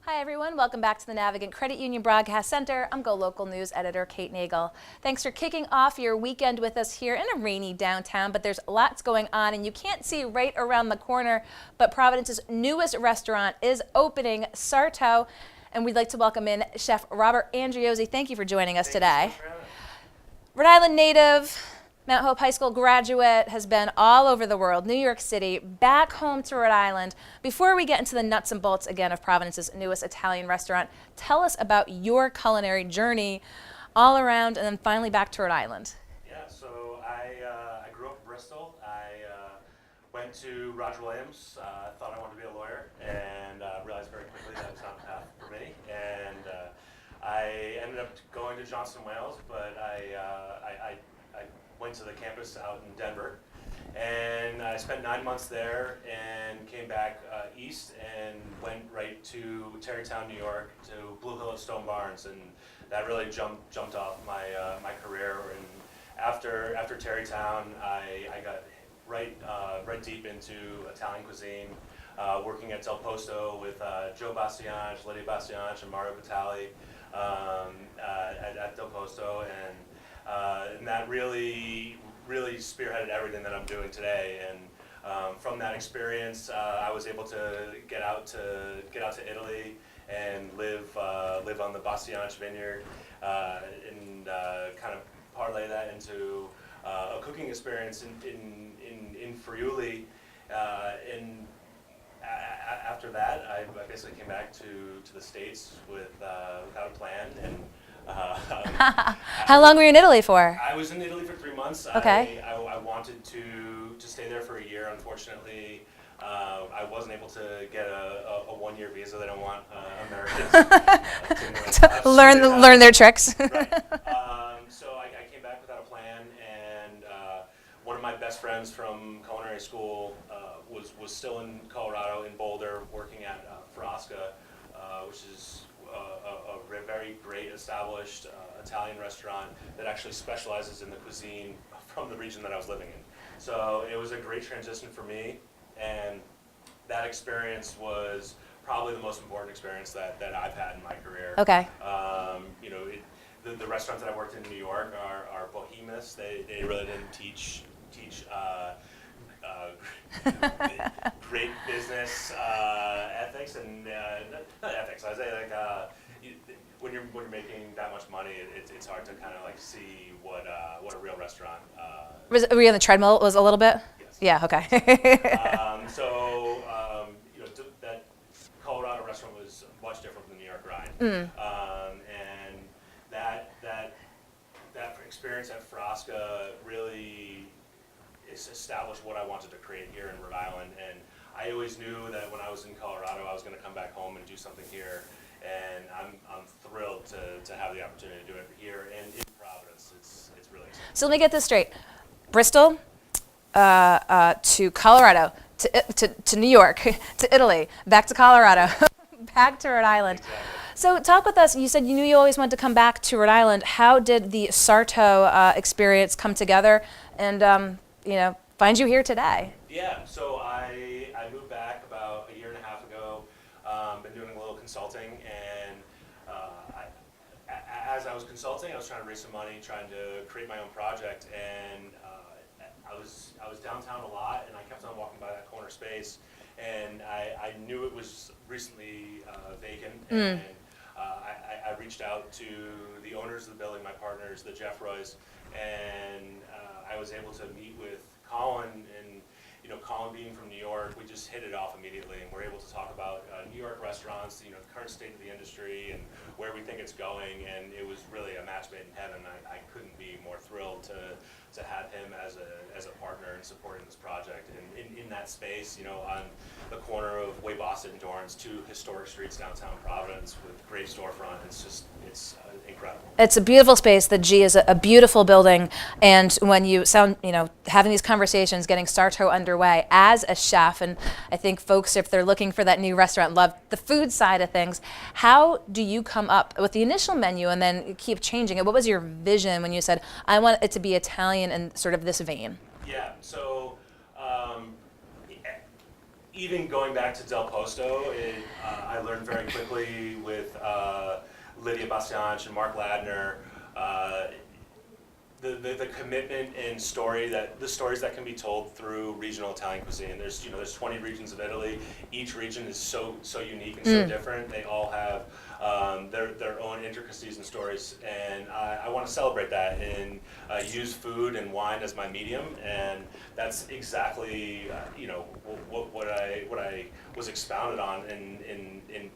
Hi everyone, welcome back to the Navigant Credit Union Broadcast Center. I'm GoLocal News Editor Kate Nagel. Thanks for kicking off your weekend with us here in a rainy downtown, but there's lots going on and you can't see right around the corner, but Providence's newest restaurant is opening, Sarto, and we'd like to welcome in Chef Robert Andreozzi. Thank you for joining us today. Rhode Island native, Mount Hope High School graduate, has been all over the world, New York City, back home to Rhode Island. Before we get into the nuts and bolts again of Providence's newest Italian restaurant, tell us about your culinary journey all around and then finally back to Rhode Island. Yeah, so I grew up in Bristol. I went to Roger Williams, thought I wanted to be a lawyer, and realized very quickly that was not the path for me. And I ended up going to Johnson Wales, but I went to the campus out in Denver, and I spent 9 months there and came back east and went right to Tarrytown, New York, to Blue Hill at Stone Barns, and that really jumped off my career. And after Tarrytown, I got right deep into Italian cuisine, working at Del Posto with Joe Bastianich, Lydia Bastianich, and Mario Vitali at Del Posto, and that really spearheaded everything that I'm doing today. And from that experience, I was able to get out to Italy and live on the Bastianich vineyard, and kind of parlay that into a cooking experience in Friuli. And after that, I basically came back to the States without a plan. And how long were you in Italy for? I was in Italy for 3 months. Okay. I wanted to stay there for a year. Unfortunately, I wasn't able to get a 1-year visa. They don't want Americans to learn their tricks. Right. So I came back without a plan, and one of my best friends from culinary school was still in Colorado, in Boulder, working at Frasca, which is a very great established Italian restaurant that actually specializes in the cuisine from the region that I was living in. So it was a great transition for me, and that experience was probably the most important experience that I've had in my career. Okay. The restaurants that I worked in New York are behemoths. They really didn't teach great business ethics, and not ethics. I say when you're making that much money, it's hard to kind of like see what a real restaurant. Were you on the treadmill? Was a little bit? Yes. Yeah. Okay. That Colorado restaurant was much different from the New York grind, and that experience at Frasca really established what I wanted to create here in Rhode Island. And I always knew that when I was in Colorado, I was going to come back home and do something here. And I'm thrilled to have the opportunity to do it here and in Providence. It's really exciting. So let me get this straight: Bristol to Colorado to New York to Italy, back to Colorado, back to Rhode Island. Exactly. So talk with us. You said you knew you always wanted to come back to Rhode Island. How did the Sarto experience come together and find you here today? Yeah, so I moved back about a year and a half ago. Been doing a little consulting, and as I was consulting, I was trying to raise some money, trying to create my own project, and I was downtown a lot, and I kept on walking by that corner space, and I knew it was recently vacant, and I reached out to the owners of the building, my partners, the Jeffroys, and I was able to meet with Colin, and Colin being from New York, we just hit it off immediately, and we're able to talk about New York restaurants, the current state of the industry and where we think it's going, and it was really a match made in heaven. I couldn't be more thrilled to have him as a partner in supporting this project. And in that space, on the corner of Way Boston and Dorrance, 2 historic streets downtown Providence with great storefront, it's incredible. It's a beautiful space. The G is a beautiful building, and when you sound, having these conversations, getting Sarto underway as a chef, and I think folks, if they're looking for that new restaurant, love the food side of things. How do you come up with the initial menu and then keep changing it? What was your vision when you said, I want it to be Italian in sort of this vein? Yeah, so even going back to Del Posto, I learned very quickly with Lydia Bastianich and Mark Ladner, the commitment and the stories that can be told through regional Italian cuisine. There's 20 regions of Italy. Each region is so unique and so different. They all have their own intricacies and stories, and I want to celebrate that and use food and wine as my medium, and that's exactly what I was expounded on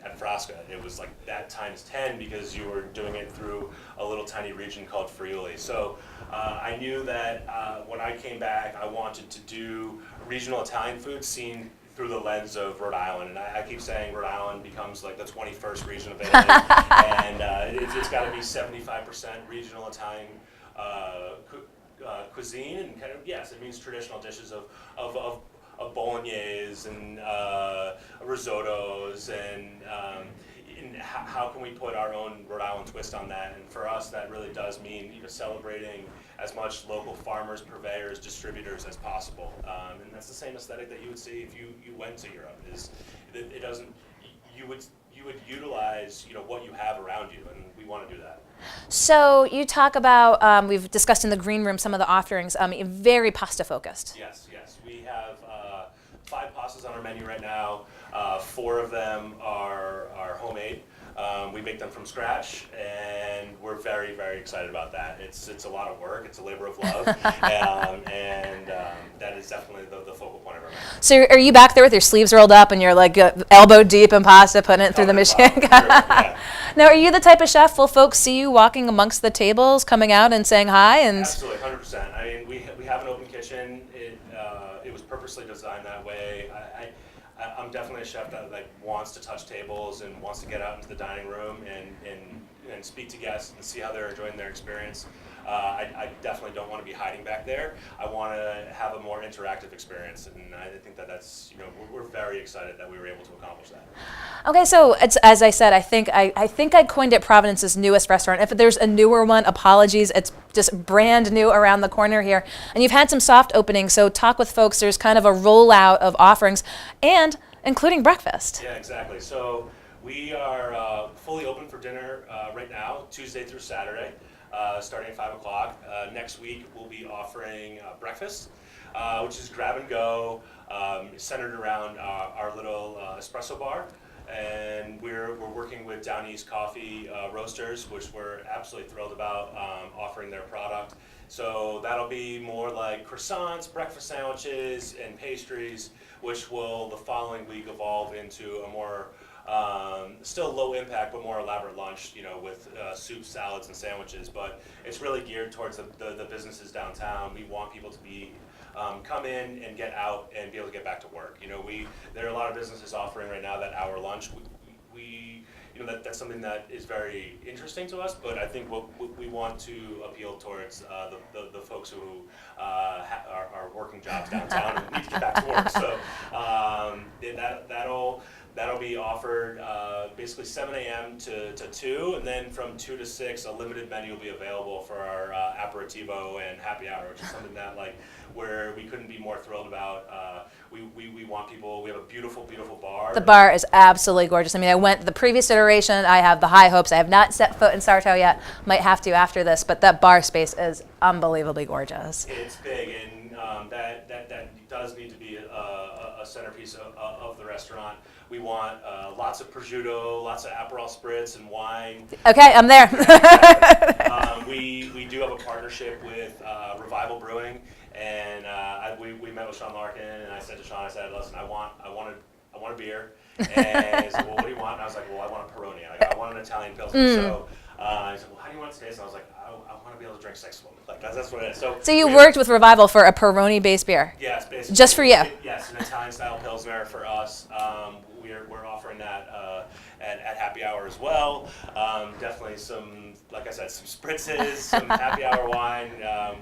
at Frasca. It was like that times 10 because you were doing it through a little tiny region called Friuli. So I knew that when I came back, I wanted to do regional Italian food seen through the lens of Rhode Island, and I keep saying Rhode Island becomes like the 21st region of Italy, and it's got to be 75% regional Italian cuisine, and kind of, yes, it means traditional dishes of bolognese and risottos, and how can we put our own Rhode Island twist on that? And for us, that really does mean celebrating as much local farmers, purveyors, distributors as possible. And that's the same aesthetic that you would see if you went to Europe. It doesn't. You would utilize what you have around you, and we want to do that. So you talk about we've discussed in the green room some of the offerings. Very pasta focused. Yes. We have 5 pastas on our menu right now. 4 of them are homemade. We make them from scratch, and we're very, very excited about that. It's a lot of work. It's a labor of love, and that is definitely the focal point of our menu. So are you back there with your sleeves rolled up and you're like elbow deep in pasta, putting it through the machine? Sure, yeah. Now, are you the type of chef? Will folks see you walking amongst the tables, coming out and saying hi? And absolutely, 100%. I mean, we have an open kitchen. It was purposely designed that way. I'm definitely a chef that wants to touch tables and wants to get out into the dining room and speak to guests and see how they're enjoying their experience. I definitely don't want to be hiding back there. I want to have a more interactive experience, and I think that's we're very excited that we were able to accomplish that. Okay, so it's, as I said, I think I coined it Providence's newest restaurant. If there's a newer one, apologies. It's just brand new around the corner here, and you've had some soft openings. So talk with folks. There's kind of a rollout of offerings, and including breakfast. Yeah, exactly. So we are fully open for dinner right now, Tuesday through Saturday. Starting at 5 o'clock. Next week we'll be offering breakfast, which is grab and go, centered around our little espresso bar. And we're working with Down East Coffee Roasters, which we're absolutely thrilled about offering their product. So that'll be more like croissants, breakfast sandwiches, and pastries, which will the following week evolve into a more still low impact but more elaborate lunch, with soups, salads, and sandwiches. But it's really geared towards the businesses downtown. We want people to be come in and get out and be able to get back to work. There are a lot of businesses offering right now that hour lunch. That's something that is very interesting to us, but I think what we want to appeal towards the folks who are working jobs downtown and need to get back to work. So that'll be offered basically 7 a.m. to 2, and then from 2 to 6, a limited menu will be available for our aperitivo and happy hour, which is something that where we couldn't be more thrilled about. We want people. We have a beautiful, beautiful bar. The bar is absolutely gorgeous. I mean, I went the previous iteration. I have the high hopes. I have not set foot in Sarto yet. Might have to after this, but that bar space is unbelievably gorgeous. It's big, and that does need to be a centerpiece of the restaurant. We want lots of prosciutto, lots of Aperol spritz and wine. Okay, I'm there. We do have a partnership with Revival Brewing, and we met with Sean Larkin, and I said to Sean, listen, I want a beer. And he said, well, what do you want? And I was like, well, I want a Peroni. I want an Italian Pilsner. So he said, well, how do you want it to taste? And I was like, I want to be able to drink 6 of them. That's what it is. So you worked with Revival for a Peroni-based beer? Yes, basically. Just for you? Yes, an Italian-style Pilsner for us. We're offering that at happy hour as well. Definitely some, like I said, some spritzes, some happy hour wine.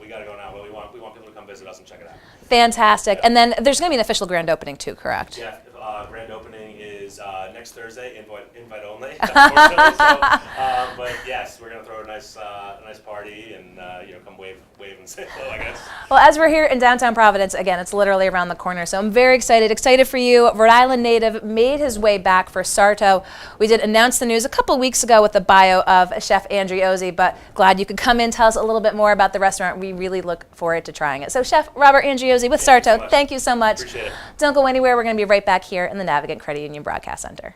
We got to go now, but we want people to come visit us and check it out. Fantastic. And then there's going to be an official grand opening too, correct? Yeah, grand opening is is next Thursday, invite only, unfortunately. But yes, we're going to throw a nice party and come wave and say hello, I guess. Well, as we're here in downtown Providence, again, it's literally around the corner, so I'm very excited for you. Rhode Island native made his way back for Sarto. We did announce the news a couple weeks ago with the bio of Chef Andreozzi, but glad you could come in, tell us a little bit more about the restaurant. We really look forward to trying it. So Chef Robert Andreozzi with Sarto, thank you so much. Appreciate it. Don't go anywhere. We're going to be right back here in the Navigant Credit Union Broadcast Center.